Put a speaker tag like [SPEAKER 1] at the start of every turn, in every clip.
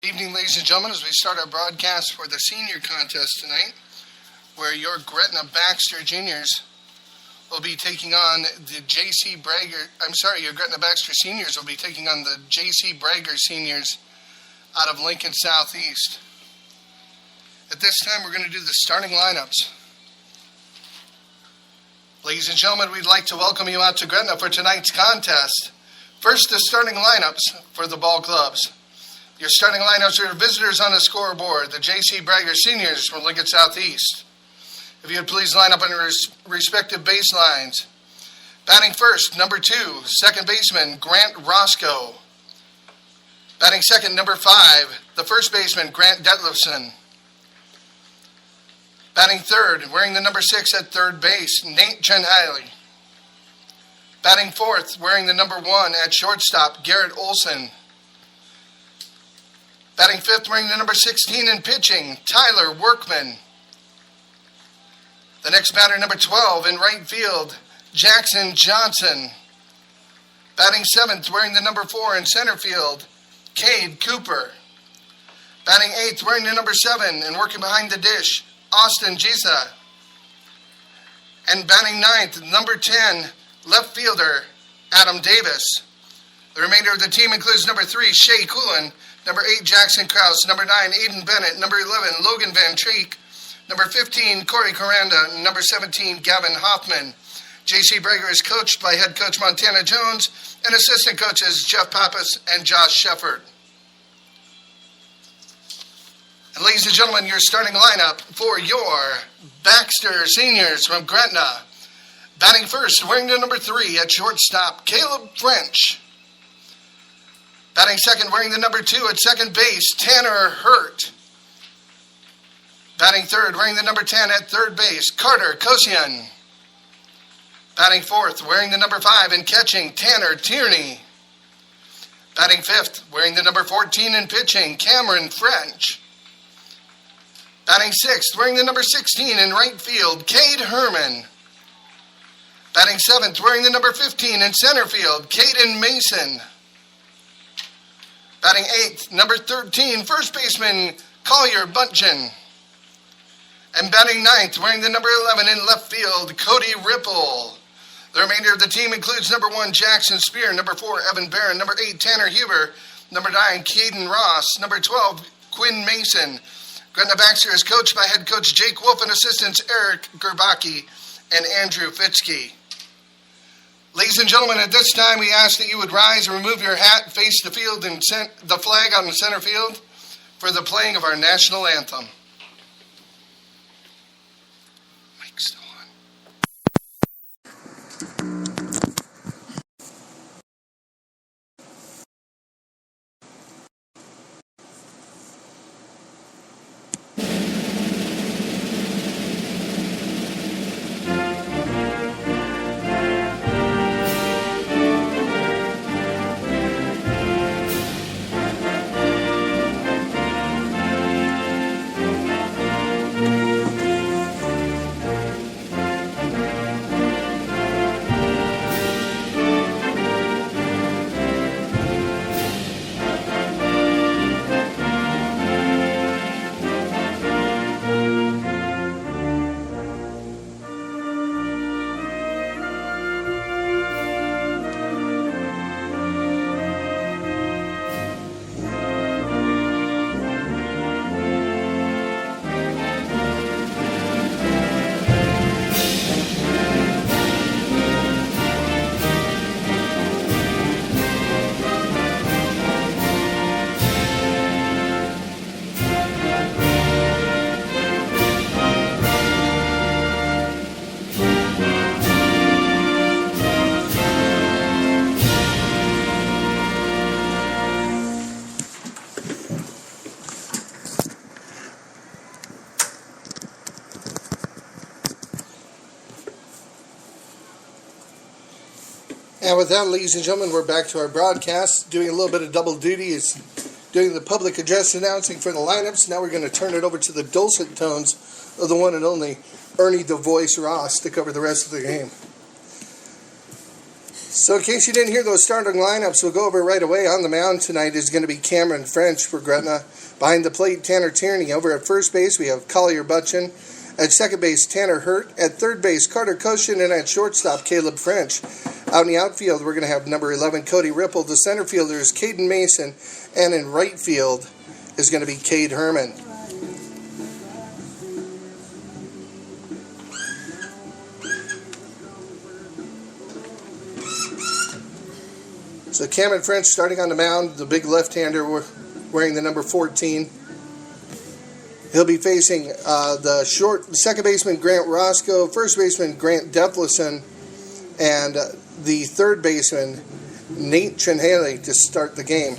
[SPEAKER 1] Evening, ladies and gentlemen, as we start our broadcast for the senior contest tonight, where your Gretna Baxter juniors will be taking on the your Gretna Baxter seniors will be taking on the J.C. Brager seniors out of Lincoln Southeast. At this time, we're going to do the starting lineups. Ladies and gentlemen, we'd like to welcome you out to Gretna for tonight's contest. First, the starting lineups for the ball clubs. Your starting lineups are visitors on the scoreboard, the J.C. Brager seniors from Lincoln Southeast. If you would please line up on your respective baselines. Batting first, number 2, second baseman, Grant Roscoe. Batting second, number 5, the first baseman, Grant Detlefson. Batting third, wearing the number 6 at third base, Nate Chenhiley. Batting fourth, wearing the number 1 at shortstop, Garrett Olson. Batting fifth, wearing the number 16 in pitching, Tyler Workman. The next batter, number 12 in right field, Jackson Johnson. Batting seventh, wearing the number 4 in center field, Cade Cooper. Batting eighth, wearing the number 7 and working behind the dish, Austin Giza. And batting ninth, number 10, left fielder, Adam Davis. The remainder of the team includes number 3, Shea Coolin, number 8, Jackson Krause, number 9, Aiden Bennett, number 11, Logan Van Treek, number 15, Corey Coranda, and number 17, Gavin Hoffman. J.C. Brager is coached by head coach Montana Jones and assistant coaches Jeff Pappas and Josh Shefford. And ladies and gentlemen, your starting lineup for your Baxter seniors from Gretna. Batting first, wearing the number 3 at shortstop, Caleb French. Batting second, wearing the number 2 at second base, Tanner Hurt. Batting third, wearing the number 10 at third base, Carter Kosian. Batting fourth, wearing the number 5 in catching, Tanner Tierney. Batting fifth, wearing the number 14 in pitching, Cameron French. Batting sixth, wearing the number 16 in right field, Cade Herman. Batting seventh, wearing the number 15 in center field, Caden Mason. Batting eighth, number 13, first baseman, Collier Buntgen. And batting ninth, wearing the number 11 in left field, Cody Ripple. The remainder of the team includes number 1, Jackson Spear, number 4, Evan Barron, number 8, Tanner Huber, number 9, Caden Ross, number 12, Quinn Mason. Gretna Baxter is coached by head coach Jake Wolf and assistants Eric Gerbaki and Andrew Fitzke. Ladies and gentlemen, at this time we ask that you would rise and remove your hat, face the field, and the flag on the center field for the playing of our national anthem. Mike's still on. And with that, ladies and gentlemen, we're back to our broadcast, doing a little bit of double duty, is doing the public address announcing for the lineups. Now we're going to turn it over to the dulcet tones of the one and only Ernie the Voice Ross to cover the rest of the game. So in case you didn't hear those starting lineups, we'll go over right away. On the mound tonight is going to be Cameron French for Gretna. Behind the plate, Tanner Tierney. Over at first base, we have Collier Butchin. At second base, Tanner Hurt. At third base, Carter Koshin. And at shortstop, Caleb French. Out in the outfield, we're going to have number 11, Cody Ripple. The center fielder is Caden Mason. And in right field is going to be Cade Herman. So Cameron French starting on the mound, the big left-hander wearing the number 14. He'll be facing the second baseman Grant Roscoe, first baseman Grant Deflison, and the third baseman Nate Chenhaley to start the game.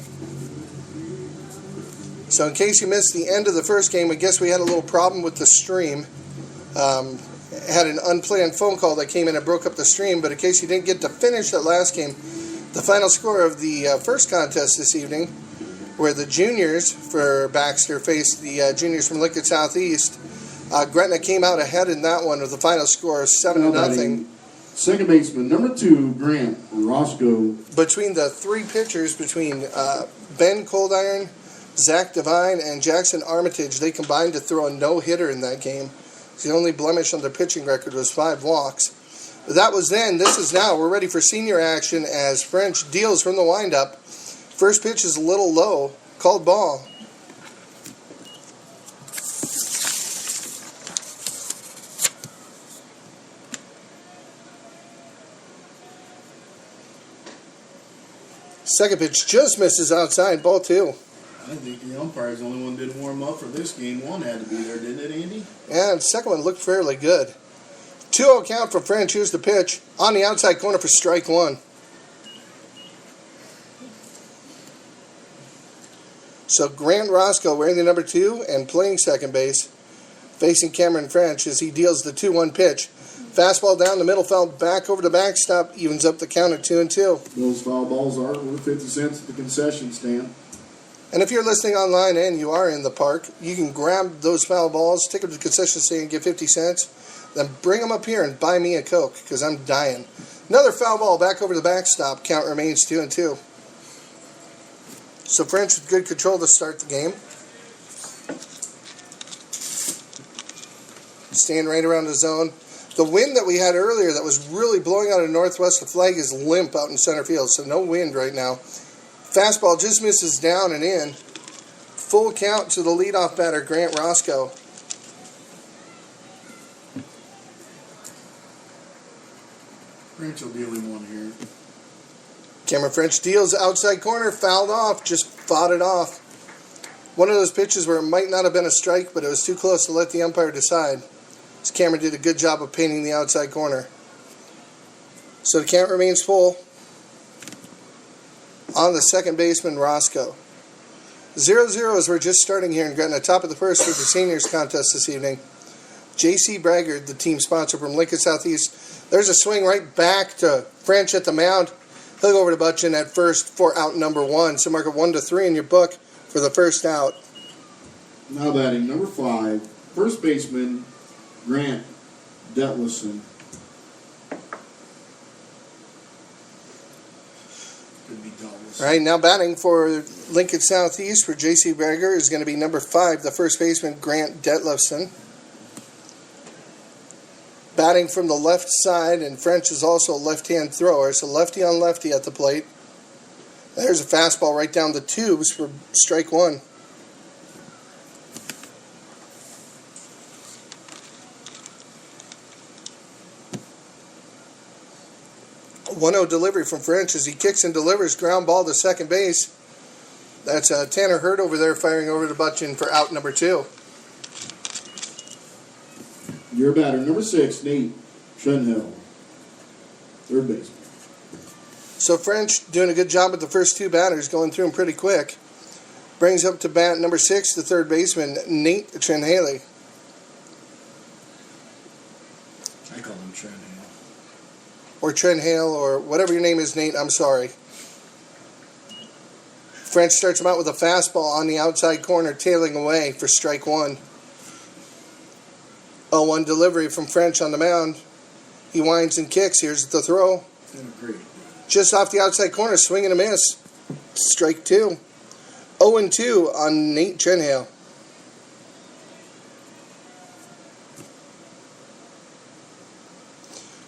[SPEAKER 1] So in case you missed the end of the first game, I guess we had a little problem with the stream. Had an unplanned phone call that came in and broke up the stream, but in case you didn't get to finish that last game, the final score of the first contest this evening, where the juniors for Baxter faced the juniors from Lincoln Southeast, Gretna came out ahead in that one with the final score of 7-0.
[SPEAKER 2] Second baseman, number 2, Grant Roscoe.
[SPEAKER 1] Between the three pitchers, between Ben Coldiron, Zach Devine, and Jackson Armitage, they combined to throw a no-hitter in that game. The only blemish on their pitching record was 5 walks. That was then. This is now. We're ready for senior action as French deals from the windup. First pitch is a little low. Called ball. Second pitch just misses outside. Ball 2.
[SPEAKER 2] I think the umpire's the only one that didn't warm up for this game. One had to be there, didn't it, Andy?
[SPEAKER 1] Yeah, the second one looked fairly good. 2-0 count for French. Here's the pitch. On the outside corner for strike 1. So Grant Roscoe wearing the number 2 and playing second base, facing Cameron French as he deals the 2-1 pitch. Fastball down the middle, fouled back over the backstop, evens up the count at 2-2.
[SPEAKER 2] Those foul balls are worth 50 cents at the concession stand.
[SPEAKER 1] And if you're listening online and you are in the park, you can grab those foul balls, take them to the concession stand and get 50 cents. Then bring them up here and buy me a Coke, because I'm dying. Another foul ball back over the backstop. Count remains 2-2. So French with good control to start the game. Staying right around the zone. The wind that we had earlier that was really blowing out of northwest, the flag is limp out in center field, so no wind right now. Fastball just misses down and in. Full count to the leadoff batter, Grant Roscoe.
[SPEAKER 2] French will deal him one here.
[SPEAKER 1] Cameron French deals outside corner, fouled off, just fought it off. One of those pitches where it might not have been a strike, but it was too close to let the umpire decide. So Cameron did a good job of painting the outside corner. So the count remains full. On the second baseman, Roscoe. 0-0 as we're just starting here in Gretna. Top of the first for the seniors contest this evening. J.C. Braggard, the team sponsor from Lincoln Southeast. There's a swing right back to French at the mound. He'll go over to Butchin at first for out number 1. So mark it 1-3 in your book for the first out.
[SPEAKER 2] Now batting number 5, first baseman Grant Detlison.
[SPEAKER 1] All right, now batting for Lincoln Southeast for J.C. Braggard is going to be number 5, the first baseman Grant Detlefson. Batting from the left side, and French is also a left-hand thrower, so lefty on lefty at the plate. There's a fastball right down the tubes for strike 1. A 1-0 delivery from French as he kicks and delivers ground ball to second base. That's Tanner Hurt over there firing over to Butchin for out number 2.
[SPEAKER 2] Your batter, number 6, Nate Chenhaley, third baseman.
[SPEAKER 1] So French doing a good job with the first 2 batters, going through them pretty quick. Brings up to bat number 6, the third baseman, Nate Chenhaley.
[SPEAKER 2] I call him Chenhaley.
[SPEAKER 1] Or Trenhale, or whatever your name is, Nate, I'm sorry. French starts him out with a fastball on the outside corner, tailing away for strike 1. 0-1 delivery from French on the mound. He winds and kicks. Here's the throw.
[SPEAKER 2] Great.
[SPEAKER 1] Just off the outside corner, swing and a miss. Strike 2. 0-2 on Nate Trenhale.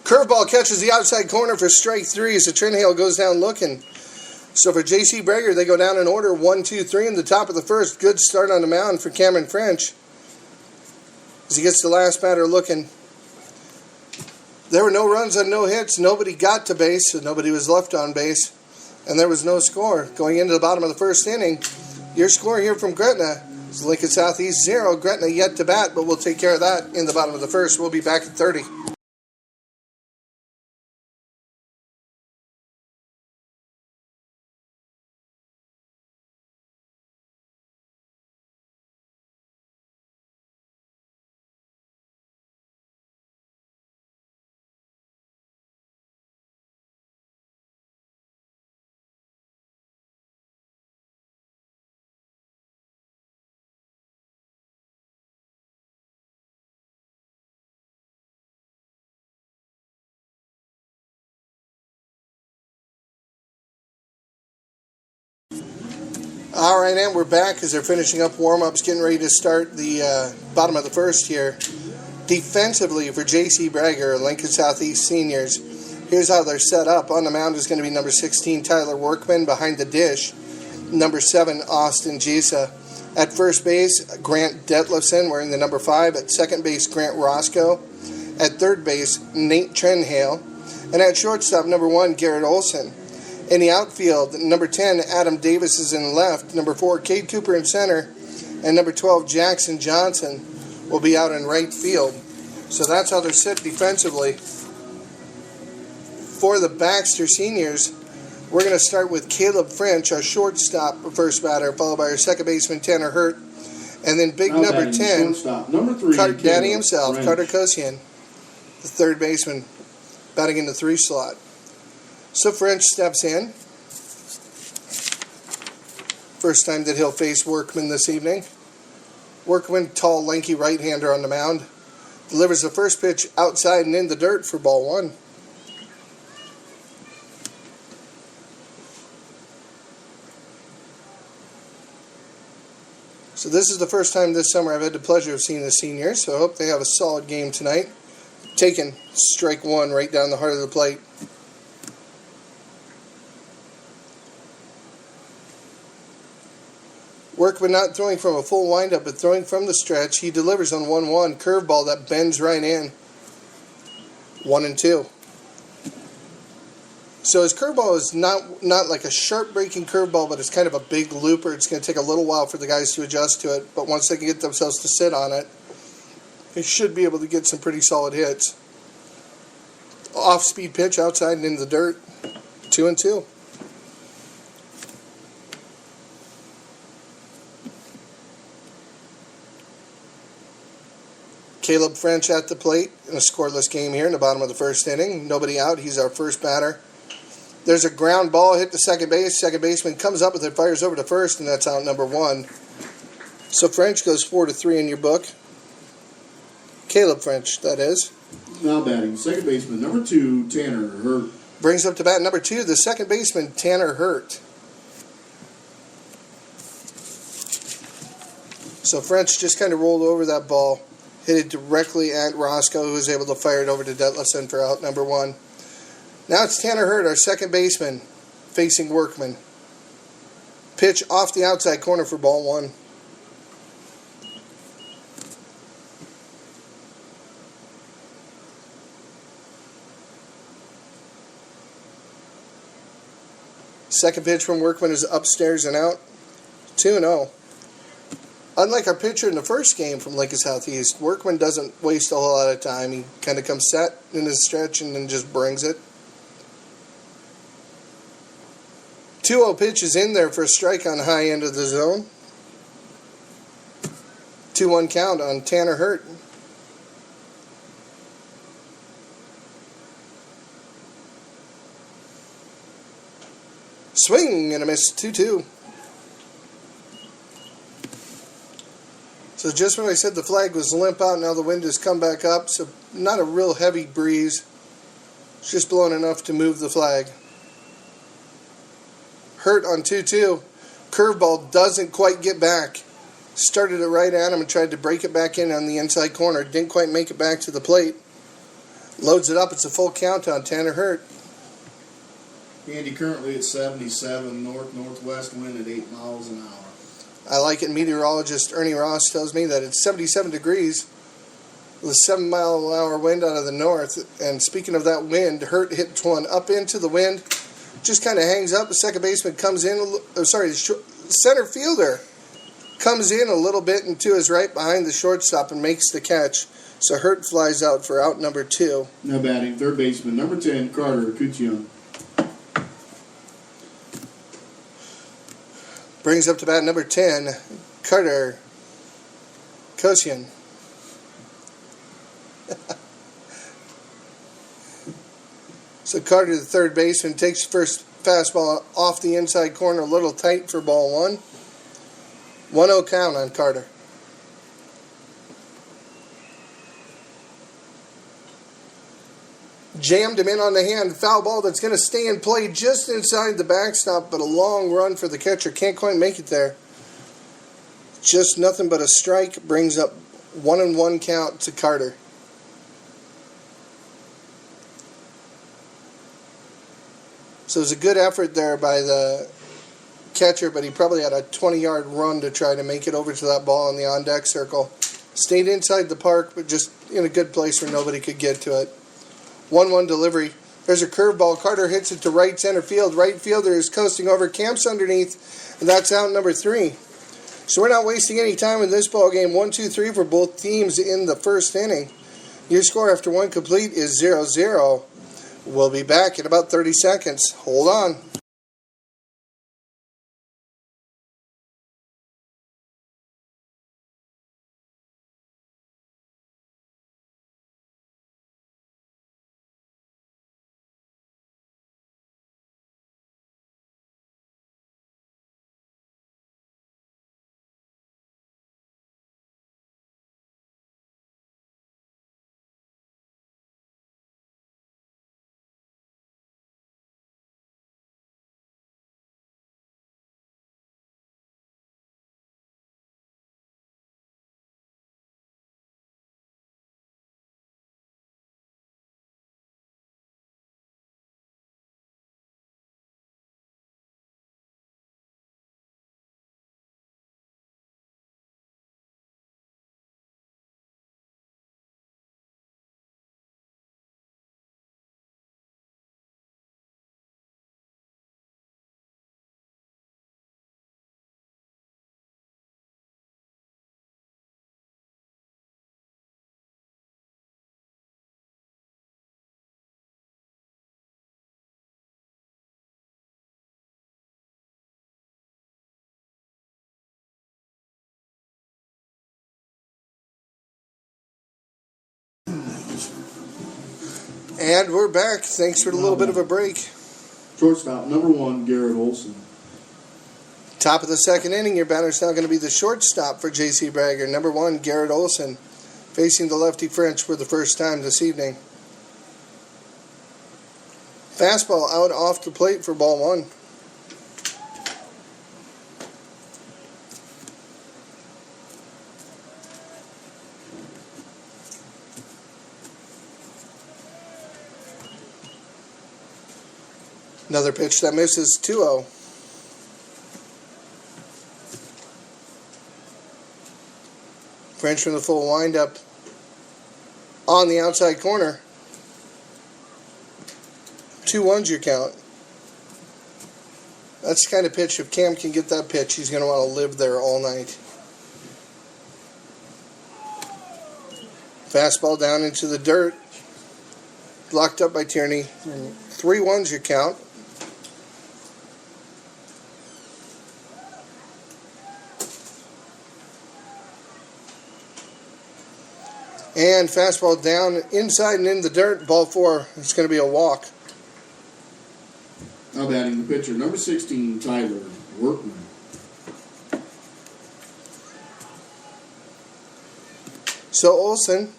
[SPEAKER 1] Curveball catches the outside corner for strike 3 as the Trenhale goes down looking. So for J.C. Brager, they go down in order 1, 2, 3 in the top of the first. Good start on the mound for Cameron French as he gets the last batter looking. There were no runs and no hits. Nobody got to base, so nobody was left on base. And there was no score. Going into the bottom of the first inning, your score here from Gretna is Lincoln Southeast 0. Gretna yet to bat, but we'll take care of that in the bottom of the first. We'll be back at 30. All right, and we're back as they're finishing up warm-ups, getting ready to start the bottom of the first here. Defensively for J.C. Brager, Lincoln Southeast Seniors, here's how they're set up. On the mound is going to be number 16, Tyler Workman. Behind the dish, number 7, Austin Gisa. At first base, Grant Detlefson wearing the number 5. At second base, Grant Roscoe. At third base, Nate Trenhale. And at shortstop, number 1, Garrett Olson. In the outfield, number 10, Adam Davis is in left. Number 4, Cade Cooper in center. And number 12, Jackson Johnson will be out in right field. So that's how they're set defensively. For the Baxter Seniors, we're going to start with Caleb French, our shortstop first batter, followed by our second baseman, Tanner Hurt. And then big
[SPEAKER 2] Now
[SPEAKER 1] number
[SPEAKER 2] batting
[SPEAKER 1] 10,
[SPEAKER 2] shortstop, number 3,
[SPEAKER 1] Daddy
[SPEAKER 2] Caleb
[SPEAKER 1] himself,
[SPEAKER 2] French.
[SPEAKER 1] Carter Kosian, the third baseman, batting in the 3 slot. So French steps in. First time that he'll face Workman this evening. Workman, tall, lanky right-hander on the mound. Delivers the first pitch outside and in the dirt for ball 1. So this is the first time this summer I've had the pleasure of seeing the seniors, so I hope they have a solid game tonight. Taken strike 1 right down the heart of the plate. Workman not throwing from a full windup, but throwing from the stretch. He delivers on 1-1. Curveball that bends right in. 1-2. So his curveball is not like a sharp breaking curveball, but it's kind of a big looper. It's going to take a little while for the guys to adjust to it, but once they can get themselves to sit on it, they should be able to get some pretty solid hits. Off-speed pitch outside and into the dirt. 2-2. Caleb French at the plate in a scoreless game here in the bottom of the first inning. Nobody out. He's our first batter. There's a ground ball hit to second base. Second baseman comes up with it, fires over to first, and that's out number 1. So French goes 4-3 in your book. Caleb French, that is.
[SPEAKER 2] Now batting second baseman, number 2, Tanner Hurt.
[SPEAKER 1] Brings up to bat number 2, the second baseman, Tanner Hurt. So French just kind of rolled over that ball. Hit it directly at Roscoe, who was able to fire it over to Detlefson for out number 1. Now it's Tanner Hurt, our second baseman, facing Workman. Pitch off the outside corner for ball 1. Second pitch from Workman is upstairs and out. 2-0. Unlike our pitcher in the first game from Lincoln Southeast, Workman doesn't waste a whole lot of time. He kind of comes set in his stretch and then just brings it. 2-0 pitch is in there for a strike on high end of the zone. 2-1 count on Tanner Hurt. Swing and a miss. 2-2. So just when I said the flag was limp out, now the wind has come back up. So not a real heavy breeze. It's just blowing enough to move the flag. Hurt on 2-2. Curveball doesn't quite get back. Started it right at him and tried to break it back in on the inside corner. Didn't quite make it back to the plate. Loads it up. It's a full count on Tanner Hurt.
[SPEAKER 2] Andy, currently at 77, north-northwest wind at 8 miles an hour.
[SPEAKER 1] I like it. Meteorologist Ernie Ross tells me that it's 77 degrees with a 7-mile-an-hour wind out of the north. And speaking of that wind, Hurt hit one up into the wind. Just kind of hangs up. The second baseman comes in. The center fielder comes in a little bit into his right behind the shortstop and makes the catch. So Hurt flies out for out number 2.
[SPEAKER 2] Now batting, third baseman, number 10, Carter Kuchian.
[SPEAKER 1] Brings up to bat number 10, Carter Kosian. So Carter, the third baseman, takes first fastball off the inside corner, a little tight for ball 1. 1-0 count on Carter. Jammed him in on the hand. Foul ball that's going to stay in play just inside the backstop, but a long run for the catcher. Can't quite make it there. Just nothing but a strike. Brings up 1-1 count to Carter. So it was a good effort there by the catcher, but he probably had a 20-yard run to try to make it over to that ball in the on-deck circle. Stayed inside the park, but just in a good place where nobody could get to it. 1-1 delivery. There's a curveball. Carter hits it to right center field. Right fielder is coasting over, camps underneath, and that's out number 3. So we're not wasting any time in this ball game. 1-2-3 for both teams in the first inning. Your score after one complete is 0-0. We'll be back in about 30 seconds. Hold on. And we're back. Thanks for the little bit of a break.
[SPEAKER 2] Shortstop, number 1, Garrett Olson.
[SPEAKER 1] Top of the second inning, your batter's now going to be the shortstop for J.C. Bragger. Number 1, Garrett Olson, facing the lefty French for the first time this evening. Fastball out off the plate for ball 1. Another pitch that misses, 2-0. French from the full windup on the outside corner. 2-1's your count. That's the kind of pitch, if Cam can get that pitch, he's going to want to live there all night. Fastball down into the dirt. Blocked up by Tierney. 3-1's your count. And fastball down inside and in the dirt. Ball 4. It's going to be a walk.
[SPEAKER 2] Now batting the pitcher, number 16, Tyler Workman.
[SPEAKER 1] So Olson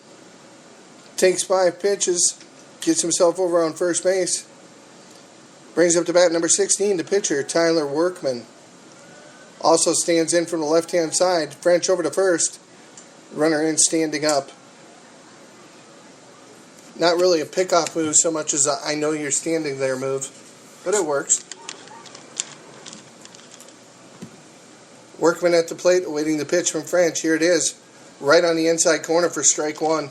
[SPEAKER 1] takes 5 pitches, gets himself over on first base. Brings up to bat number 16, the pitcher, Tyler Workman. Also stands in from the left-hand side. French over to first. Runner in standing up. Not really a pickoff move so much as a I know you're standing there move, but it works. Workman at the plate awaiting the pitch from French. Here it is. Right on the inside corner for strike one.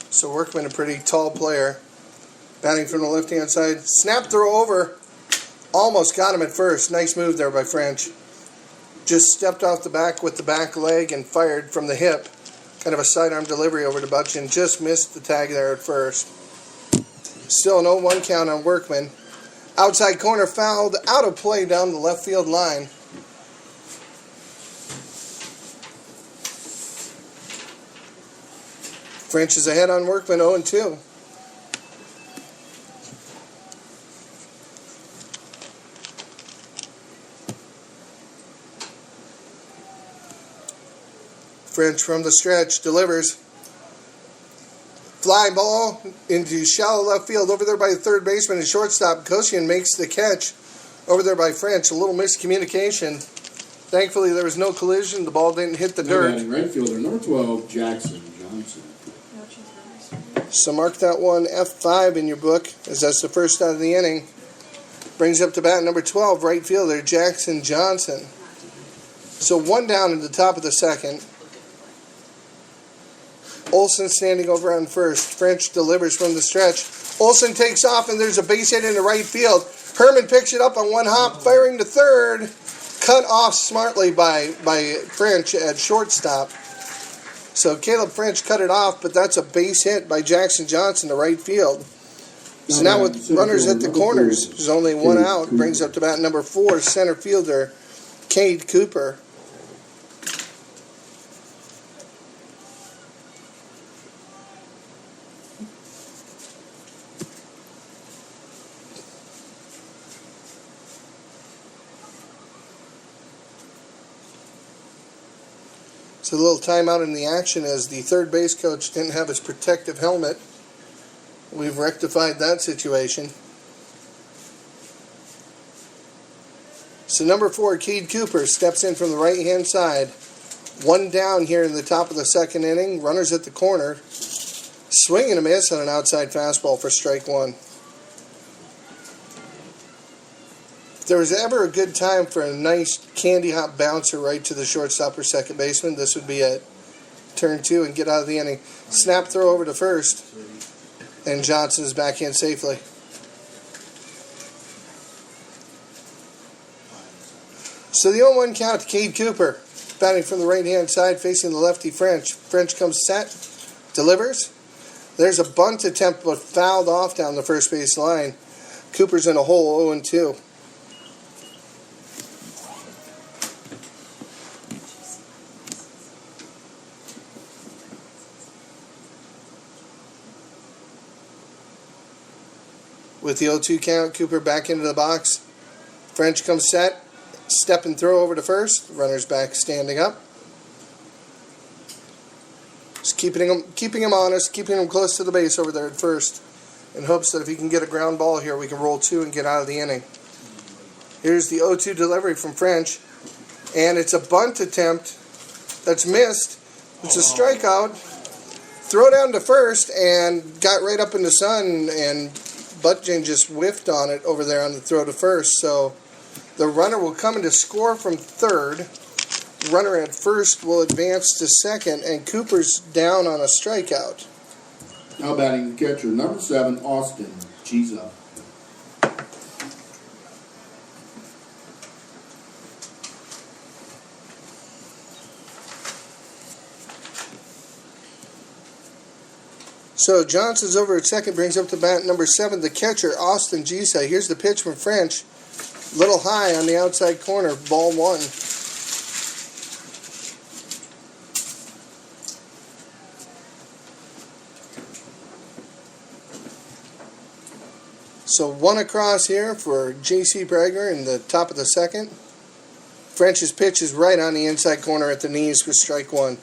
[SPEAKER 1] So Workman, a pretty tall player. Batting from the left-hand side. Snap throw over. Almost got him at first. Nice move there by French. Just stepped off the back with the back leg and fired from the hip. Kind of a sidearm delivery over to Butchin. Just missed the tag there at first. Still an 0-1 count on Workman. Outside corner fouled out of play down the left field line. French is ahead on Workman, 0-2. French from the stretch delivers. Fly ball into shallow left field over there by the third baseman and shortstop. Koshian makes the catch over there by French. A little miscommunication. Thankfully, there was no collision. The ball didn't hit the dirt.
[SPEAKER 2] Batting right fielder, number 12, Jackson Johnson.
[SPEAKER 1] So mark that one F5 in your book, as that's the first out of the inning. Brings up to bat number 12, right fielder, Jackson Johnson. So one down in the top of the second. Olsen standing over on first. French delivers from the stretch. Olsen takes off, and there's a base hit into right field. Herman picks it up on one hop, firing to third. Cut off smartly by French at shortstop. So Caleb French cut it off, but that's a base hit by Jackson Johnson to right field. So now with runners at the corners, there's only one out. Brings up to bat number 4, center fielder, Cade Cooper. So a little timeout in the action as the third base coach didn't have his protective helmet. We've rectified that situation. So number 4, Cade Cooper, steps in from the right-hand side. One down here in the top of the second inning. Runners at the corner. Swing and a miss on an outside fastball for strike one. If there was ever a good time for a nice candy hop bouncer right to the shortstop or second baseman, this would be it. Turn 2 and get out of the inning. Snap throw over to first. And Johnson is back in safely. So the 0-1 count to Cade Cooper. Batting from the right-hand side, facing the lefty French. French comes set, delivers. There's a bunt attempt, but fouled off down the first base line. Cooper's in a hole, 0-2. With the 0-2 count, Cooper back into the box. French comes set. Step and throw over to first. Runner's back standing up. Just keeping him honest, keeping him close to the base over there at first. In hopes that if he can get a ground ball here, we can roll 2 and get out of the inning. Here's the 0-2 delivery from French. And it's a bunt attempt that's missed. It's a strikeout. Throw down to first and got right up in the sun, and Butchin just whiffed on it over there on the throw to first. So the runner will come in to score from third. Runner at first will advance to second, and Cooper's down on a strikeout.
[SPEAKER 2] Now batting the catcher, number 7, Austin Chiza.
[SPEAKER 1] So Johnson's over at second, brings up to bat number 7, the catcher, Austin Chiza. Here's the pitch from French. Little high on the outside corner, ball 1. So 1 across here for J.C. Prager in the top of the second. French's pitch is right on the inside corner at the knees for strike one.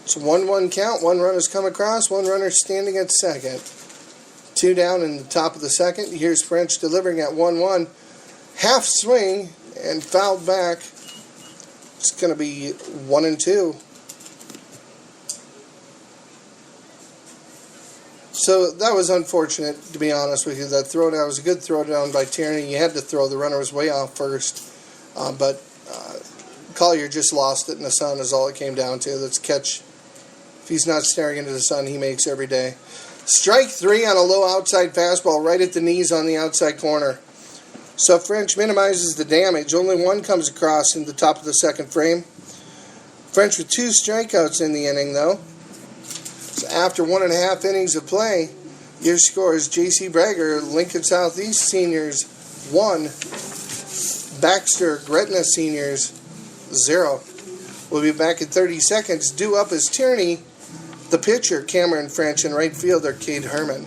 [SPEAKER 1] It's a 1-1 count. One runner's come across. One runner standing at second. Two down in the top of the second. Here's French delivering at 1-1. Half swing and fouled back. It's going to be 1-2. So that was unfortunate, to be honest with you. That throwdown was a good throwdown by Tierney. You had to throw. The runner was way off first. But Collier just lost it in the sun is all it came down to. That's catch. If he's not staring into the sun, he makes every day. Strike three on a low outside fastball right at the knees on the outside corner. So French minimizes the damage. Only one comes across in the top of the second frame. French with 2 strikeouts in the inning, though. So after 1.5 innings of play, your score is J.C. Brager, Lincoln Southeast Seniors 1, Baxter Gretna Seniors 0. We'll be back in 30 seconds. Due up is Tierney, the pitcher, Cameron French, and right fielder, Cade Herman.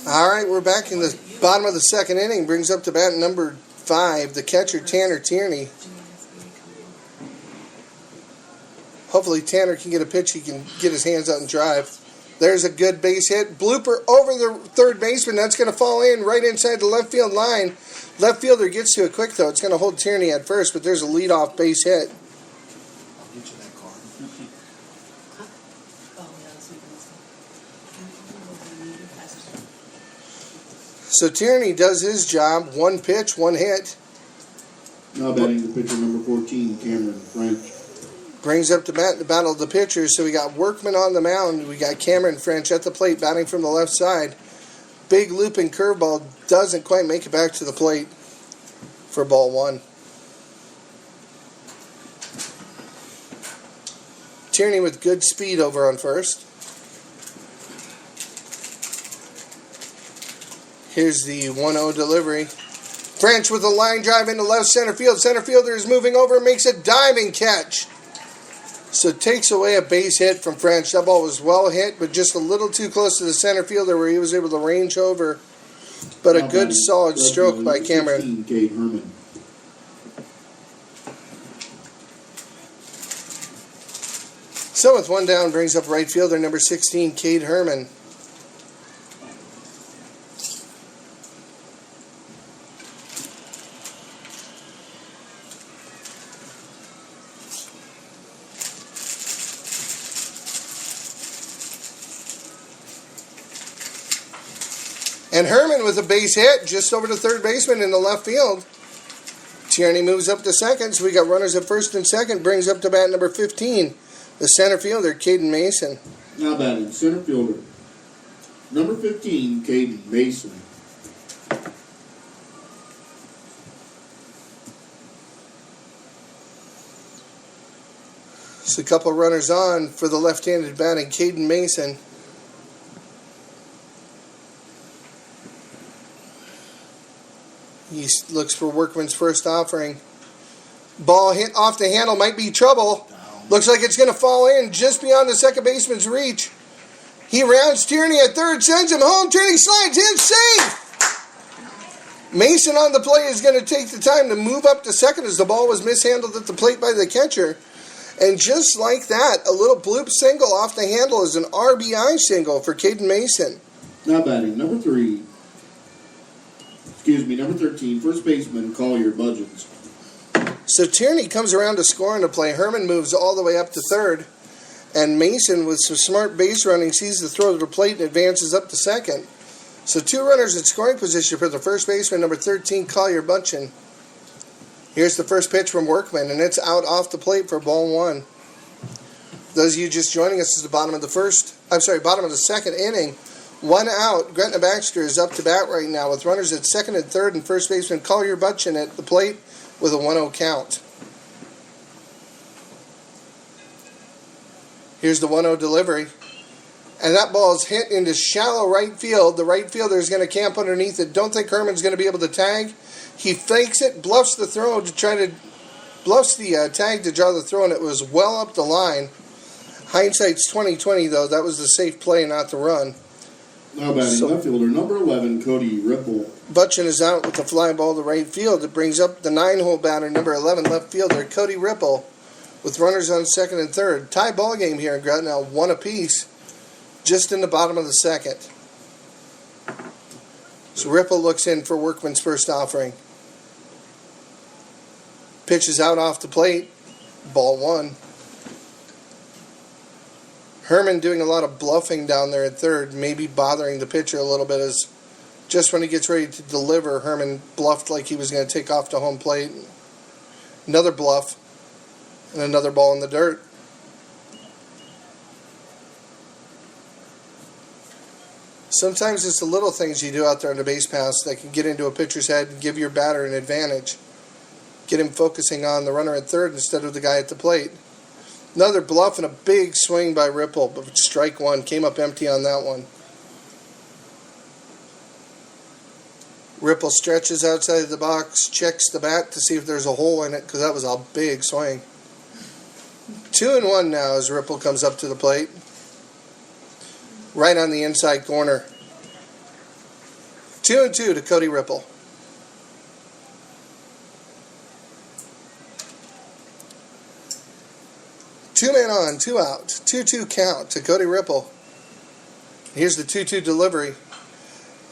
[SPEAKER 1] All right, we're back in the bottom of the second inning. Brings up to bat number 5, the catcher, Tanner Tierney. Hopefully Tanner can get a pitch he can get his hands out and drive. There's a good base hit. Blooper over the third baseman. That's going to fall in right inside the left field line. Left fielder gets to it quick, though. It's going to hold Tierney at first, but there's a leadoff base hit.
[SPEAKER 2] I'll get you that card.
[SPEAKER 1] So Tierney does his job. 1 pitch, 1 hit.
[SPEAKER 2] Now batting the pitcher, number 14, Cameron French.
[SPEAKER 1] Brings up to bat the battle of the pitchers. So we got Workman on the mound. We got Cameron French at the plate batting from the left side. Big looping curveball doesn't quite make it back to the plate for ball 1. Tierney with good speed over on first. Here's the 1-0 delivery. French with a line drive into left center field. Center fielder is moving over and makes a diving catch. So it takes away a base hit from French. That ball was well hit, but just a little too close to the center fielder where he was able to range over. But a good solid stroke by Cameron.
[SPEAKER 2] Cade Herman.
[SPEAKER 1] So with 1 down, brings up right fielder number 16, Cade Herman. And Herman with a base hit just over to third baseman in the left field. Tierney moves up to second, so we got runners at first and second. Brings up to bat number 15, the center fielder, Caden Mason.
[SPEAKER 2] Now batting center fielder, number 15, Caden Mason.
[SPEAKER 1] So a couple runners on for the left-handed batting, Caden Mason. He looks for Workman's first offering. Ball hit off the handle, might be trouble. Looks like it's going to fall in just beyond the second baseman's reach. He rounds Tierney at third, sends him home. Tierney slides in, safe! Mason on the play is going to take the time to move up to second as the ball was mishandled at the plate by the catcher. And just like that, a little bloop single off the handle is an RBI single for Caden Mason.
[SPEAKER 2] Now batting number 13, first baseman Collier Budgeons.
[SPEAKER 1] So Tierney comes around to score on the play. Herman moves all the way up to third. And Mason, with some smart base running, sees the throw to the plate and advances up to second. So 2 runners in scoring position for the first baseman, number 13, Collier Budgeon. Here's the first pitch from Workman, and it's out off the plate for ball 1. Those of you just joining us, is the bottom of the second inning. 1 out. Gretna Baxter is up to bat right now with runners at second and third, and first baseman Collier Budgeon at the plate with a 1-0 count. Here's the 1-0 delivery. And that ball is hit into shallow right field. The right fielder is going to camp underneath it. Don't think Herman's going to be able to tag. He fakes it, bluffs the throw to bluffs the tag to draw the throw, and it was well up the line. Hindsight's 20/20 though. That was the safe play, not the run.
[SPEAKER 2] Now batting left fielder number 11, Cody Ripple.
[SPEAKER 1] Budgeon is out with the fly ball to right field. It brings up the 9-hole batter, number 11 left fielder Cody Ripple, with runners on second and third. Tie ball game here in Gretna, 1 apiece, just in the bottom of the second. So Ripple looks in for Workman's first offering. Pitch is out off the plate, ball 1. Herman doing a lot of bluffing down there at third, maybe bothering the pitcher a little bit, as just when he gets ready to deliver, Herman bluffed like he was going to take off to home plate. Another bluff, and another ball in the dirt. Sometimes it's the little things you do out there on the base pass that can get into a pitcher's head and give your batter an advantage. Get him focusing on the runner at third instead of the guy at the plate. Another bluff and a big swing by Ripple, but strike 1. Came up empty on that one. Ripple stretches outside of the box, checks the bat to see if there's a hole in it, because that was a big swing. 2-1 now as Ripple comes up to the plate. Right on the inside corner. 2-2 to Cody Ripple. Two men on, 2 out. 2-2 count to Cody Ripple. Here's the 2-2 delivery.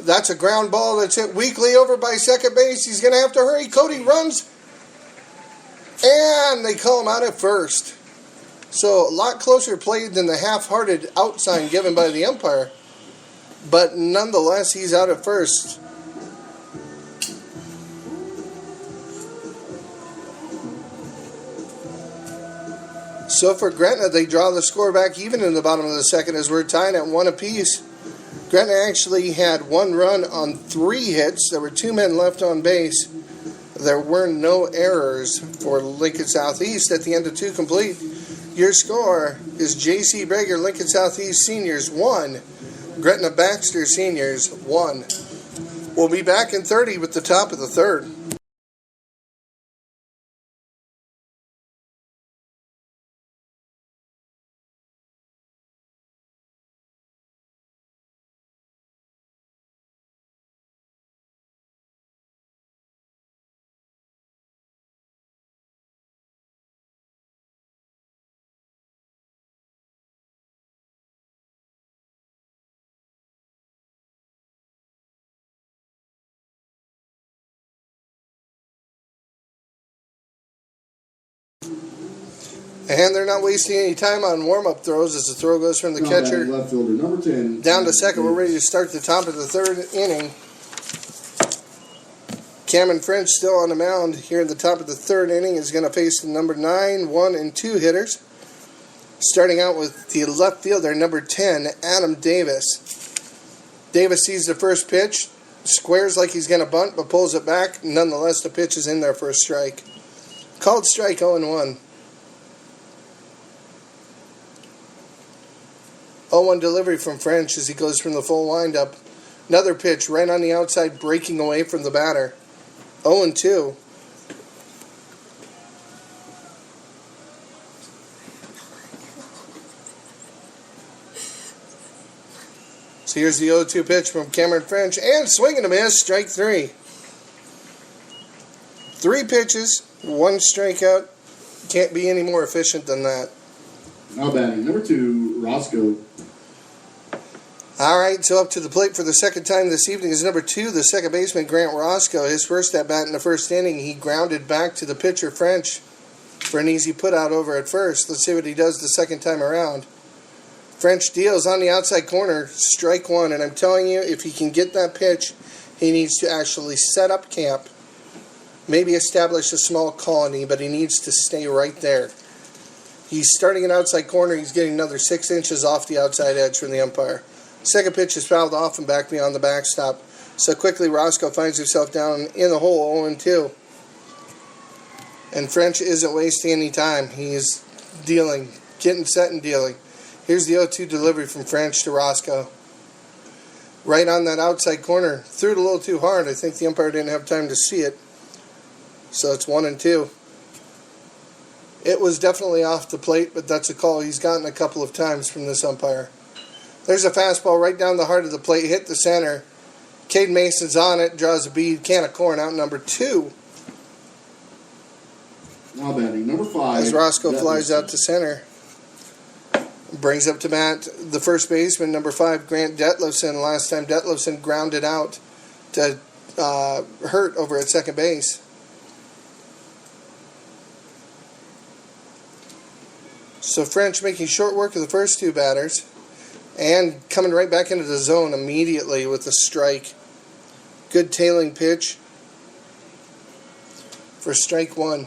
[SPEAKER 1] That's a ground ball that's hit weakly over by second base. He's going to have to hurry. Cody runs. And they call him out at first. So a lot closer played than the half-hearted out sign given by the umpire. But nonetheless, he's out at first. So for Gretna, they draw the score back even in the bottom of the second as we're tying at 1 apiece. Gretna actually had 1 run on 3 hits. There were 2 men left on base. There were no errors for Lincoln Southeast at the end of 2 complete. Your score is J.C. Brager, Lincoln Southeast Seniors 1, Gretna Baxter Seniors 1. We'll be back in 30 with the top of the third. And they're not wasting any time on warm-up throws as the throw goes from the catcher
[SPEAKER 2] Left fielder number 10,
[SPEAKER 1] down to second. We're ready to start the top of the third inning. Cameron French still on the mound here in the top of the third inning is going to face the number 9, 1, and 2 hitters. Starting out with the left fielder, number 10, Adam Davis. Davis sees the first pitch, squares like he's going to bunt, but pulls it back. Nonetheless, the pitch is in there for a strike. Called strike 0-1. 0-1 delivery from French as he goes from the full windup. Another pitch right on the outside, breaking away from the batter. 0-2. So here's the 0-2 pitch from Cameron French, and swing and a miss, strike 3. 3 pitches, 1 strikeout Can't be any more efficient than that.
[SPEAKER 2] Now batting number 2, Roscoe.
[SPEAKER 1] All right, so up to the plate for the second time this evening is number 2, the second baseman, Grant Roscoe. His first at bat in the first inning, he grounded back to the pitcher, French, for an easy put out over at first. Let's see what he does the second time around. French deals on the outside corner, strike one, and I'm telling you, if he can get that pitch, he needs to actually set up camp, maybe establish a small colony, but he needs to stay right there. He's starting an outside corner, he's getting another 6 inches off the outside edge from the umpire. Second pitch is fouled off and back beyond the backstop. So quickly Roscoe finds himself down in the hole 0-2. And French isn't wasting any time. He's dealing, getting set and dealing. Here's the 0-2 delivery from French to Roscoe. Right on that outside corner. Threw it a little too hard. I think the umpire didn't have time to see it. So it's 1-2. It was definitely off the plate, but that's a call he's gotten a couple of times from this umpire. There's a fastball right down the heart of the plate, hit the center. Cade Mason's on it, draws a bead, can of corn out number 2.
[SPEAKER 2] Now batting number 5.
[SPEAKER 1] As Roscoe flies out to center. Brings up to bat the first baseman, number 5, Grant Detlefson. Last time Detlefson grounded out to Hurt over at second base. So French making short work of the first 2 batters. And coming right back into the zone immediately with the strike. Good tailing pitch for strike 1.